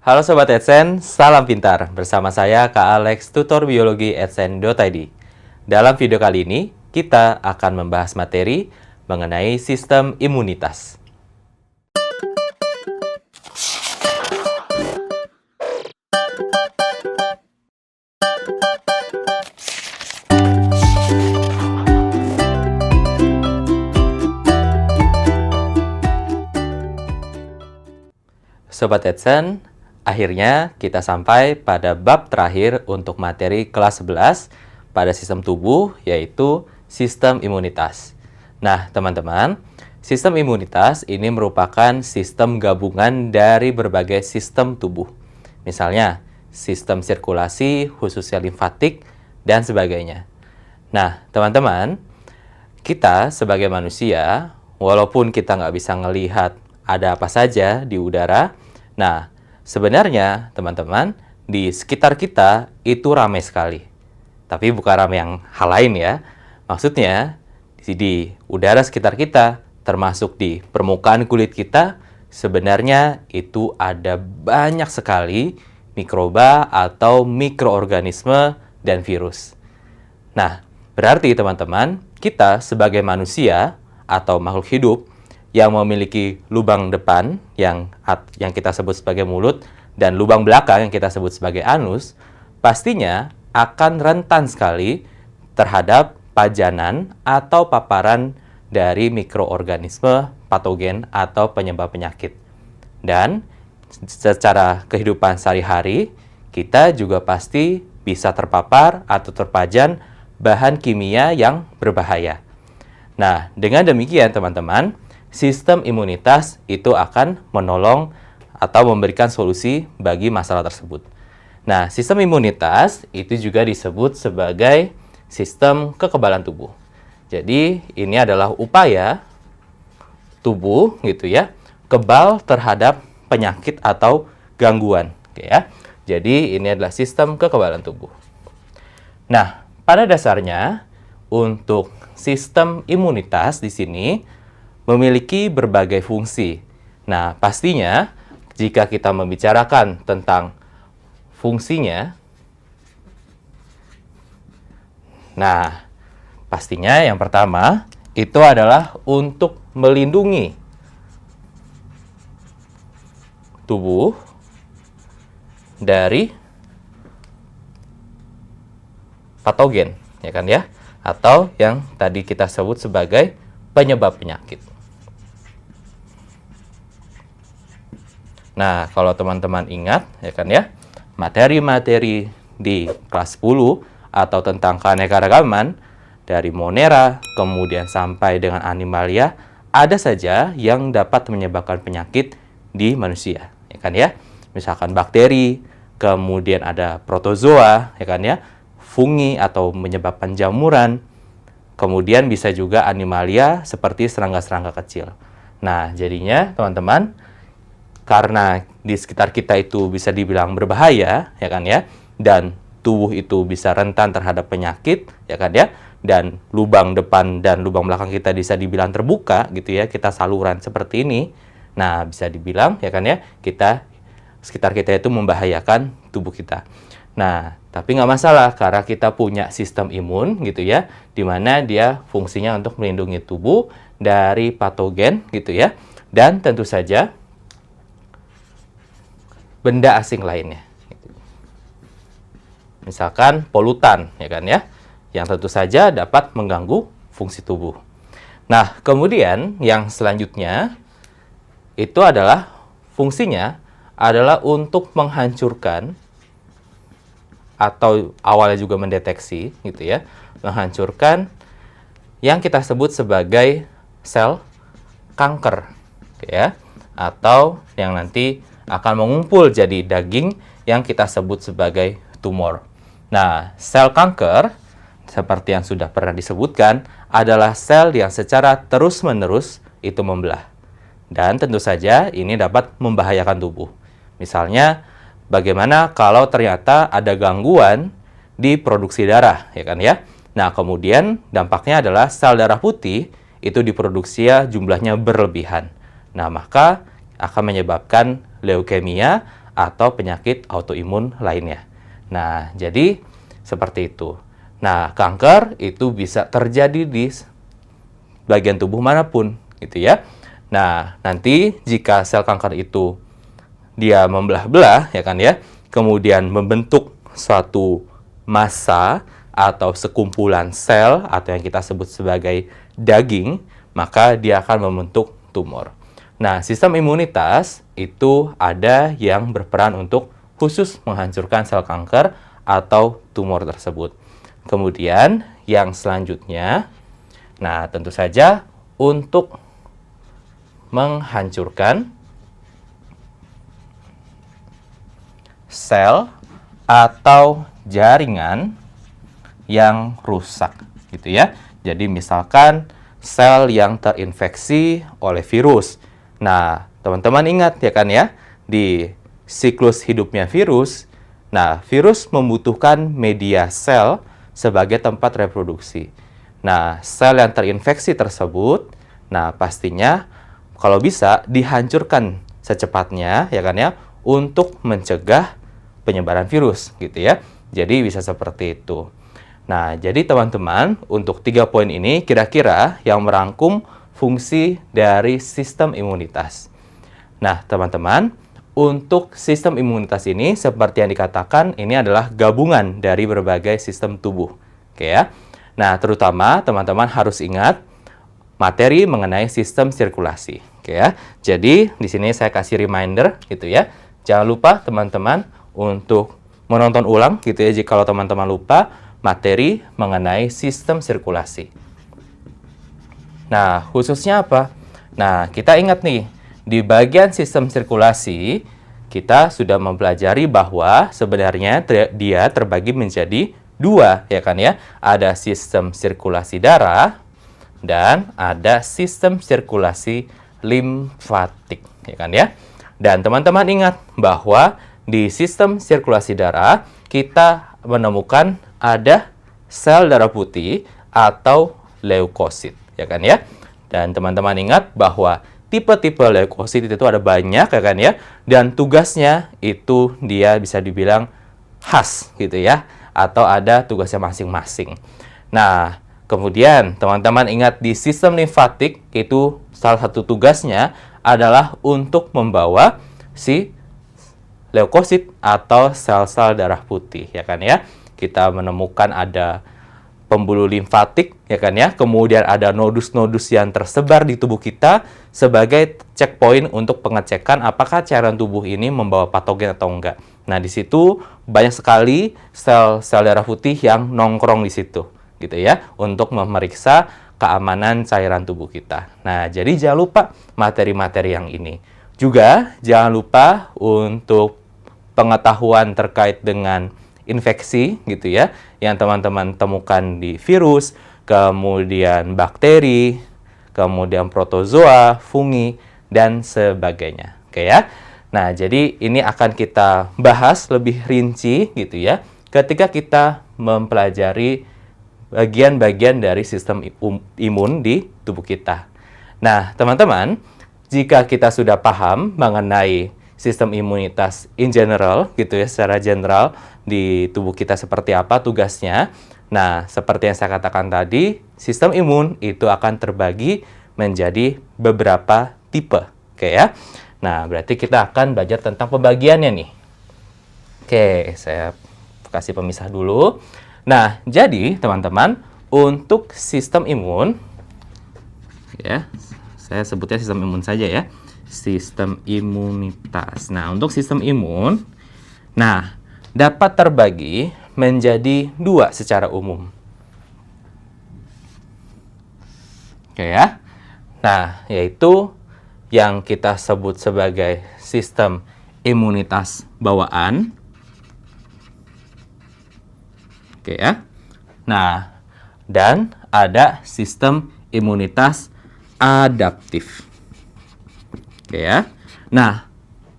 Halo Sobat Edsen, salam pintar. Bersama saya Kak Alex, tutor biologi edsen.id. Dalam video kali ini, kita akan membahas materi mengenai sistem imunitas. Sobat Edsen, akhirnya kita sampai pada bab terakhir untuk materi kelas 11 pada sistem tubuh, yaitu sistem imunitas. Nah, teman-teman, sistem imunitas ini merupakan sistem gabungan dari berbagai sistem tubuh. Misalnya, sistem sirkulasi, khususnya limfatik, dan sebagainya. Nah, teman-teman, kita sebagai manusia, walaupun kita nggak bisa ngelihat ada apa saja di udara, nah, sebenarnya, teman-teman, di sekitar kita itu ramai sekali. Tapi bukan ramai yang hal lain ya. Maksudnya, di udara sekitar kita, termasuk di permukaan kulit kita, sebenarnya itu ada banyak sekali mikroba atau mikroorganisme dan virus. Nah, berarti teman-teman, kita sebagai manusia atau makhluk hidup yang memiliki lubang depan yang kita sebut sebagai mulut dan lubang belakang yang kita sebut sebagai anus, pastinya akan rentan sekali terhadap pajanan atau paparan dari mikroorganisme patogen atau penyebab penyakit. Dan secara kehidupan sehari-hari, kita juga pasti bisa terpapar atau terpajan bahan kimia yang berbahaya. Nah, dengan demikian teman-teman, sistem imunitas itu akan menolong atau memberikan solusi bagi masalah tersebut. Nah, sistem imunitas itu juga disebut sebagai sistem kekebalan tubuh. Jadi, ini adalah upaya tubuh gitu ya, kebal terhadap penyakit atau gangguan, oke ya. Jadi, ini adalah sistem kekebalan tubuh. Nah, pada dasarnya untuk sistem imunitas di sini memiliki berbagai fungsi. Nah, pastinya jika kita membicarakan tentang fungsinya, nah, pastinya yang pertama itu adalah untuk melindungi tubuh dari patogen, ya kan ya? Atau yang tadi kita sebut sebagai penyebab penyakit. Nah, kalau teman-teman ingat, ya kan ya, materi-materi di kelas 10 atau tentang keanekaragaman, dari Monera, kemudian sampai dengan Animalia, ada saja yang dapat menyebabkan penyakit di manusia, ya kan ya. Misalkan bakteri, kemudian ada protozoa, ya kan ya, fungi atau menyebabkan jamuran, kemudian bisa juga Animalia seperti serangga-serangga kecil. Nah, jadinya teman-teman, karena di sekitar kita itu bisa dibilang berbahaya, ya kan ya, dan tubuh itu bisa rentan terhadap penyakit, ya kan ya, dan lubang depan dan lubang belakang kita bisa dibilang terbuka, gitu ya, kita saluran seperti ini. Nah, bisa dibilang, ya kan ya, sekitar kita itu membahayakan tubuh kita. Nah, tapi nggak masalah karena kita punya sistem imun, gitu ya, di mana dia fungsinya untuk melindungi tubuh dari patogen, gitu ya, dan tentu saja benda asing lainnya. Misalkan polutan, ya kan ya, yang tentu saja dapat mengganggu fungsi tubuh. Nah, kemudian yang selanjutnya itu adalah fungsinya adalah untuk menghancurkan atau awalnya juga mendeteksi, gitu ya, menghancurkan yang kita sebut sebagai sel kanker, ya, atau yang nanti akan mengumpul jadi daging yang kita sebut sebagai tumor. Nah, sel kanker, seperti yang sudah pernah disebutkan, adalah sel yang secara terus-menerus itu membelah. Dan tentu saja ini dapat membahayakan tubuh. Misalnya, bagaimana kalau ternyata ada gangguan di produksi darah, ya kan ya? Nah, kemudian dampaknya adalah sel darah putih itu diproduksi jumlahnya berlebihan. Nah, maka akan menyebabkan leukemia atau penyakit autoimun lainnya. Nah, jadi seperti itu. Nah, kanker itu bisa terjadi di bagian tubuh manapun, gitu ya. Nah, nanti jika sel kanker itu dia membelah-belah, ya kan ya, kemudian membentuk suatu massa atau sekumpulan sel atau yang kita sebut sebagai daging, maka dia akan membentuk tumor. Nah, sistem imunitas itu ada yang berperan untuk khusus menghancurkan sel kanker atau tumor tersebut. Kemudian, yang selanjutnya, nah tentu saja untuk menghancurkan sel atau jaringan yang rusak, gitu ya. Jadi misalkan sel yang terinfeksi oleh virus. Nah, teman-teman ingat ya kan ya, di siklus hidupnya virus, nah virus membutuhkan media sel sebagai tempat reproduksi. Nah, sel yang terinfeksi tersebut, nah pastinya kalau bisa dihancurkan secepatnya ya kan ya, untuk mencegah penyebaran virus gitu ya. Jadi bisa seperti itu. Nah, jadi teman-teman, untuk 3 poin ini kira-kira yang merangkum fungsi dari sistem imunitas. Nah, teman-teman, untuk sistem imunitas ini seperti yang dikatakan, ini adalah gabungan dari berbagai sistem tubuh. Oke ya. Nah, terutama teman-teman harus ingat materi mengenai sistem sirkulasi. Oke ya. Jadi, di sini saya kasih reminder gitu ya. Jangan lupa teman-teman untuk menonton ulang gitu ya jika teman-teman lupa materi mengenai sistem sirkulasi. Nah, khususnya apa? Nah, kita ingat nih, di bagian sistem sirkulasi, kita sudah mempelajari bahwa sebenarnya dia terbagi menjadi 2, ya kan ya? Ada sistem sirkulasi darah dan ada sistem sirkulasi limfatik, ya kan ya? Dan teman-teman ingat bahwa di sistem sirkulasi darah, kita menemukan ada sel darah putih atau leukosit, ya kan ya? Dan teman-teman ingat bahwa tipe-tipe leukosit itu ada banyak, ya kan ya? Dan tugasnya itu dia bisa dibilang khas gitu ya, atau ada tugasnya masing-masing. Nah, kemudian teman-teman ingat di sistem limfatik itu salah satu tugasnya adalah untuk membawa si leukosit atau sel-sel darah putih, ya kan ya? Kita menemukan ada pembuluh limfatik, ya kan ya? Kemudian ada nodus-nodus yang tersebar di tubuh kita sebagai checkpoint untuk pengecekan apakah cairan tubuh ini membawa patogen atau enggak. Nah, di situ banyak sekali sel-sel darah putih yang nongkrong di situ, gitu ya, untuk memeriksa keamanan cairan tubuh kita. Nah, jadi jangan lupa materi-materi yang ini. Juga jangan lupa untuk pengetahuan terkait dengan infeksi gitu ya, yang teman-teman temukan di virus, kemudian bakteri, kemudian protozoa, fungi, dan sebagainya. Oke ya. Nah, jadi ini akan kita bahas lebih rinci gitu ya, ketika kita mempelajari bagian-bagian dari sistem imun di tubuh kita. Nah, teman-teman, jika kita sudah paham mengenai sistem imunitas in general gitu ya, secara general di tubuh kita seperti apa tugasnya. Nah, seperti yang saya katakan tadi, sistem imun itu akan terbagi menjadi beberapa tipe. Oke ya. Nah, berarti kita akan belajar tentang pembagiannya nih. Oke, saya kasih pemisah dulu. Nah, jadi teman-teman, untuk sistem imun ya, saya sebutnya sistem imun saja ya. Sistem imunitas. Nah, untuk sistem imun, nah, dapat terbagi menjadi 2 secara umum. Oke ya. Nah, yaitu yang kita sebut sebagai sistem imunitas bawaan. Oke ya. Nah, dan ada sistem imunitas adaptif. Oke ya. Nah,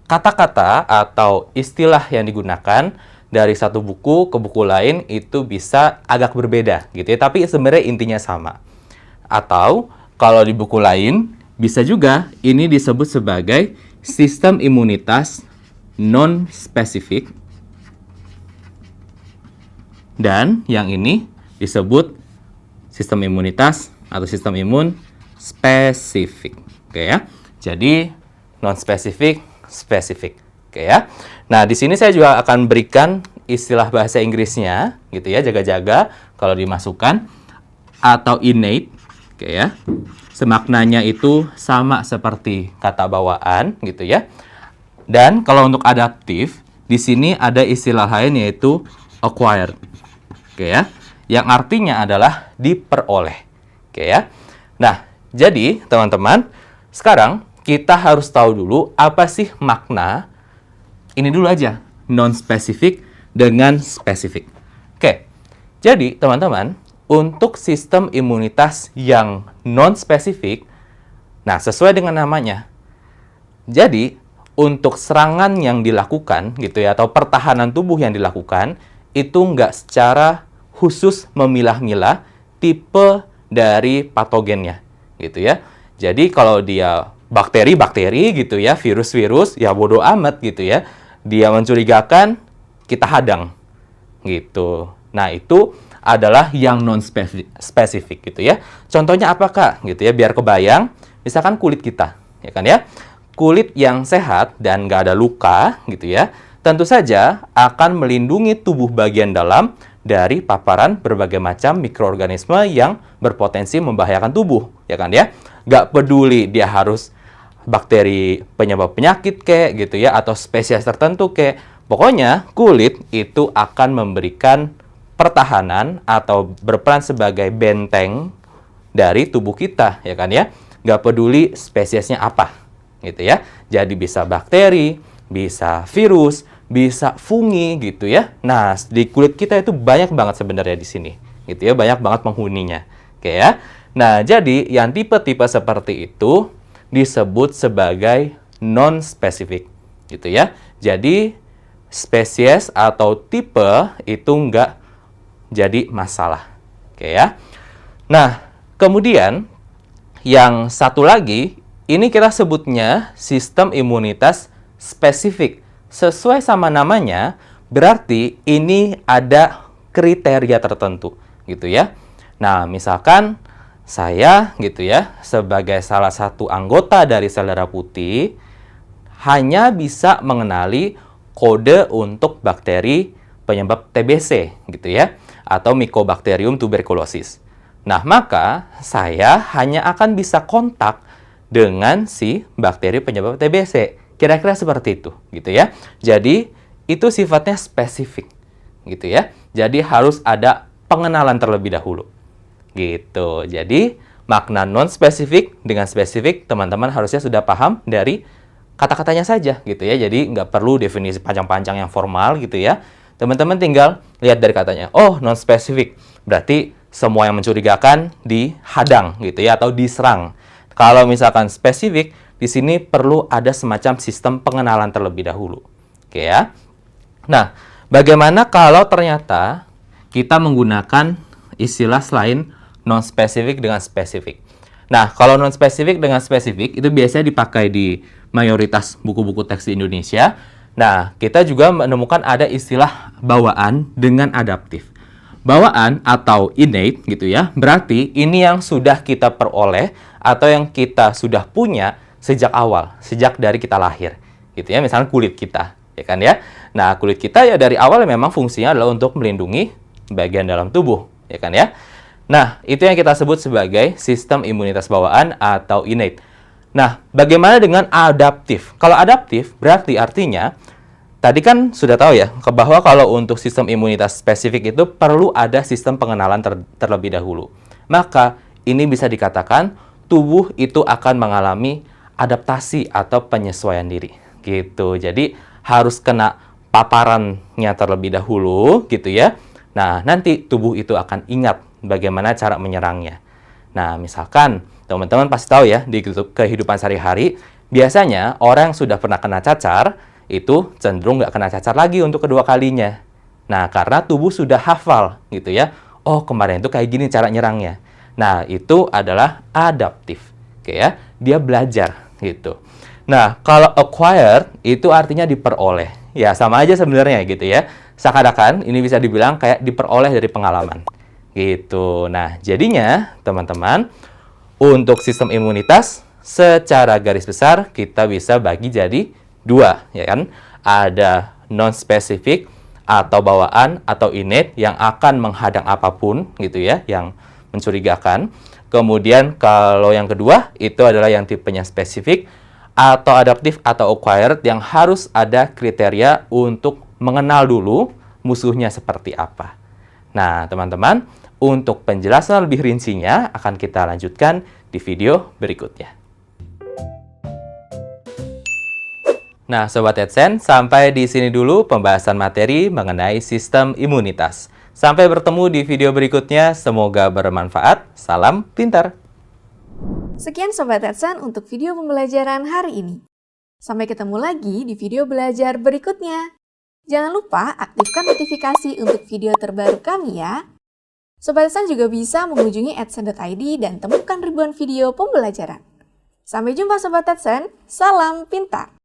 kata-kata atau istilah yang digunakan dari satu buku ke buku lain itu bisa agak berbeda gitu ya, tapi sebenarnya intinya sama. Atau kalau di buku lain bisa juga ini disebut sebagai sistem imunitas non-spesifik. Dan yang ini disebut sistem imunitas atau sistem imun spesifik. Oke ya. Jadi non-spesifik, spesifik. Oke ya. Nah, di sini saya juga akan berikan istilah bahasa Inggrisnya gitu ya, jaga-jaga kalau dimasukkan, atau innate. Oke ya. Semaknanya itu sama seperti kata bawaan gitu ya. Dan kalau untuk adaptif, di sini ada istilah lain yaitu acquired. Oke ya. Yang artinya adalah diperoleh. Oke ya. Nah, jadi teman-teman, sekarang kita harus tahu dulu apa sih makna ini dulu aja, non-spesifik dengan spesifik. Oke. Jadi, teman-teman, untuk sistem imunitas yang non-spesifik, nah sesuai dengan namanya. Jadi, untuk serangan yang dilakukan gitu ya, atau pertahanan tubuh yang dilakukan, itu nggak secara khusus memilah-milah tipe dari patogennya gitu ya. Jadi kalau dia bakteri gitu ya, virus-virus, ya bodo amat gitu ya. Dia mencurigakan, kita hadang gitu. Nah, itu adalah yang non-spesifik gitu ya. Contohnya apa, Kak? Gitu ya, biar kebayang. Misalkan kulit kita, ya kan ya. Kulit yang sehat dan nggak ada luka gitu ya, tentu saja akan melindungi tubuh bagian dalam dari paparan berbagai macam mikroorganisme yang berpotensi membahayakan tubuh, ya kan ya. Nggak peduli dia harus bakteri penyebab penyakit kek gitu ya, atau spesies tertentu kek. Pokoknya kulit itu akan memberikan pertahanan atau berperan sebagai benteng dari tubuh kita, ya kan ya. Nggak peduli spesiesnya apa, gitu ya. Jadi bisa bakteri, bisa virus, bisa fungi gitu ya. Nah, di kulit kita itu banyak banget sebenarnya di sini. Gitu ya, banyak banget penghuninya. Oke ya. Nah, jadi yang tipe-tipe seperti itu disebut sebagai non-spesifik. Gitu ya. Jadi spesies atau tipe itu enggak jadi masalah. Oke ya. Nah, kemudian yang satu lagi ini kita sebutnya sistem imunitas spesifik. Sesuai sama namanya, berarti ini ada kriteria tertentu, gitu ya. Nah, misalkan saya, gitu ya, sebagai salah satu anggota dari sel darah putih, hanya bisa mengenali kode untuk bakteri penyebab TBC, gitu ya, atau Mycobacterium tuberculosis. Nah, maka saya hanya akan bisa kontak dengan si bakteri penyebab TBC. Kira-kira seperti itu, gitu ya. Jadi, itu sifatnya spesifik, gitu ya. Jadi, harus ada pengenalan terlebih dahulu, gitu. Jadi, makna non-spesifik dengan spesifik, teman-teman harusnya sudah paham dari kata-katanya saja, gitu ya. Jadi, nggak perlu definisi panjang-panjang yang formal, gitu ya. Teman-teman tinggal lihat dari katanya, oh, non-spesifik, berarti semua yang mencurigakan dihadang, gitu ya, atau diserang. Kalau misalkan spesifik, di sini perlu ada semacam sistem pengenalan terlebih dahulu. Oke ya. Nah, bagaimana kalau ternyata kita menggunakan istilah selain non-spesifik dengan spesifik? Nah, kalau non-spesifik dengan spesifik itu biasanya dipakai di mayoritas buku-buku teks di Indonesia. Nah, kita juga menemukan ada istilah bawaan dengan adaptif. Bawaan atau innate gitu ya, berarti ini yang sudah kita peroleh atau yang kita sudah punya sejak awal, sejak dari kita lahir, gitu ya. Misalnya kulit kita, ya kan ya. Nah, kulit kita ya dari awal memang fungsinya adalah untuk melindungi bagian dalam tubuh, ya kan ya. Nah, itu yang kita sebut sebagai sistem imunitas bawaan atau innate. Nah, bagaimana dengan adaptif? Kalau adaptif berarti artinya tadi kan sudah tahu ya, bahwa kalau untuk sistem imunitas spesifik itu perlu ada sistem pengenalan terlebih dahulu. Maka ini bisa dikatakan tubuh itu akan mengalami adaptasi atau penyesuaian diri gitu. Jadi harus kena paparannya terlebih dahulu gitu ya. Nah, nanti tubuh itu akan ingat bagaimana cara menyerangnya. Nah, misalkan teman-teman pasti tahu ya, di kehidupan sehari-hari biasanya orang yang sudah pernah kena cacar itu cenderung nggak kena cacar lagi untuk kedua kalinya. Nah, karena tubuh sudah hafal gitu ya. Oh, kemarin itu kayak gini cara nyerangnya. Nah, itu adalah adaptif. Oke ya, dia belajar gitu. Nah, kalau acquired itu artinya diperoleh. Ya, sama aja sebenarnya gitu ya. Seakan-akan ini bisa dibilang kayak diperoleh dari pengalaman. Gitu. Nah, jadinya teman-teman, untuk sistem imunitas secara garis besar kita bisa bagi jadi dua, ya kan? Ada non-spesifik atau bawaan atau innate yang akan menghadang apapun gitu ya, yang mencurigakan. Kemudian kalau yang kedua itu adalah yang tipenya spesifik atau adaptif atau acquired yang harus ada kriteria untuk mengenal dulu musuhnya seperti apa. Nah, teman-teman, untuk penjelasan lebih rincinya akan kita lanjutkan di video berikutnya. Nah, Sobat AdSense, sampai di sini dulu pembahasan materi mengenai sistem imunitas. Sampai bertemu di video berikutnya, semoga bermanfaat. Salam pintar! Sekian Sobat AdSense untuk video pembelajaran hari ini. Sampai ketemu lagi di video belajar berikutnya. Jangan lupa aktifkan notifikasi untuk video terbaru kami ya. Sobat AdSense juga bisa mengunjungi adsense.id dan temukan ribuan video pembelajaran. Sampai jumpa Sobat AdSense, salam pintar!